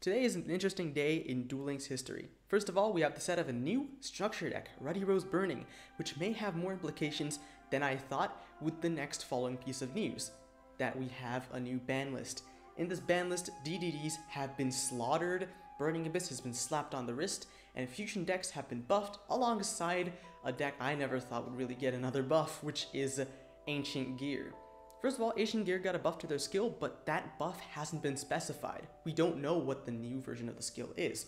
Today is an interesting day in Duel Link's history. First of all, we have the set of a new structure deck, Ruddy Rose Burning, which may have more implications than I thought with the next following piece of news, that we have a new ban list. In this ban list, DDDs have been slaughtered, Burning Abyss has been slapped on the wrist, and fusion decks have been buffed alongside a deck I never thought would really get another buff, which is Ancient Gear. First of all, Ancient Gear got a buff to their skill, but that buff hasn't been specified. We don't know what the new version of the skill is.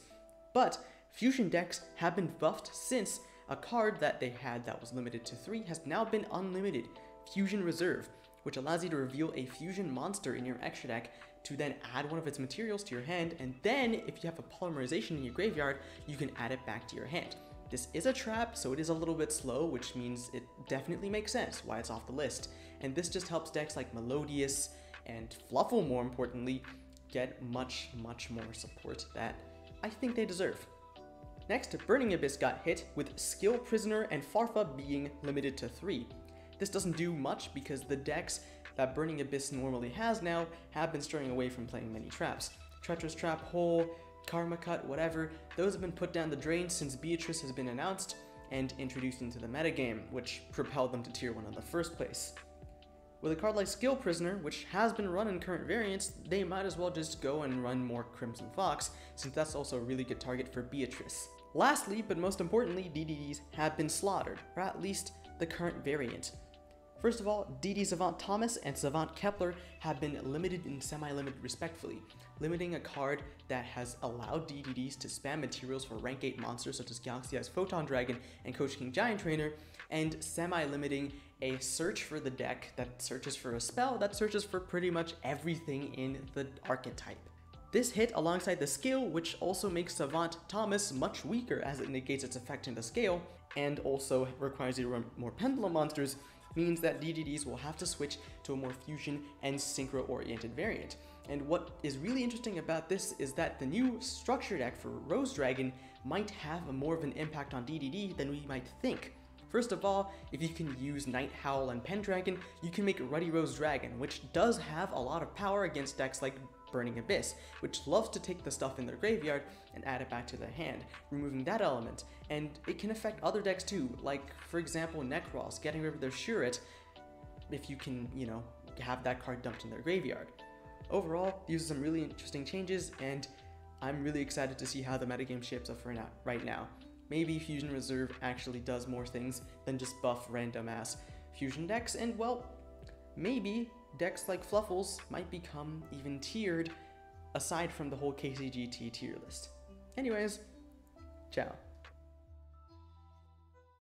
But fusion decks have been buffed since a card that they had that was limited to 3 has now been unlimited, Fusion Reserve, which allows you to reveal a fusion monster in your extra deck to then add one of its materials to your hand, and then if you have a polymerization in your graveyard, you can add it back to your hand. This is a trap, so it is a little bit slow, which means it definitely makes sense why it's off the list. And this just helps decks like Melodious and Fluffle, more importantly, get much more support that I think they deserve. Next, Burning Abyss got hit with Skill Prisoner and Farfa being limited to 3. This doesn't do much because the decks that Burning Abyss normally has now have been straying away from playing many traps. Treacherous Trap, Hole, Karma Cut, whatever, those have been put down the drain since Beatrice has been announced and introduced into the metagame, which propelled them to tier 1 in the first place. With a card like Skill Prisoner, which has been run in current variants, they might as well just go and run more Crimson Fox, since that's also a really good target for Beatrice. Lastly, but most importantly, DDDs have been slaughtered, or at least the current variant. First of all, DD Savant Thomas and Savant Kepler have been limited and semi-limited respectively, limiting a card that has allowed DDDs to spam materials for rank 8 monsters such as Galaxy Eyes Photon Dragon and Coach King Giant Trainer, and semi-limiting a search for the deck that searches for a spell that searches for pretty much everything in the archetype. This hit alongside the skill, which also makes Savant Thomas much weaker as it negates its effect in the scale, and also requires you to run more Pendulum monsters, means that DDDs will have to switch to a more fusion and synchro oriented variant. And what is really interesting about this is that the new structure deck for Rose Dragon might have more of an impact on DDD than we might think. First of all, if you can use Night Howl and Pendragon, you can make Ruddy Rose Dragon, which does have a lot of power against decks like Burning Abyss, which loves to take the stuff in their graveyard and add it back to their hand, removing that element. And it can affect other decks too, like for example Necros, getting rid of their Shuret if you can, have that card dumped in their graveyard. Overall, these are some really interesting changes, and I'm really excited to see how the metagame shapes up for right now. Maybe Fusion Reserve actually does more things than just buff random ass fusion decks, and well, maybe decks like Fluffles might become even tiered aside from the whole KCGT tier list. Anyways, ciao.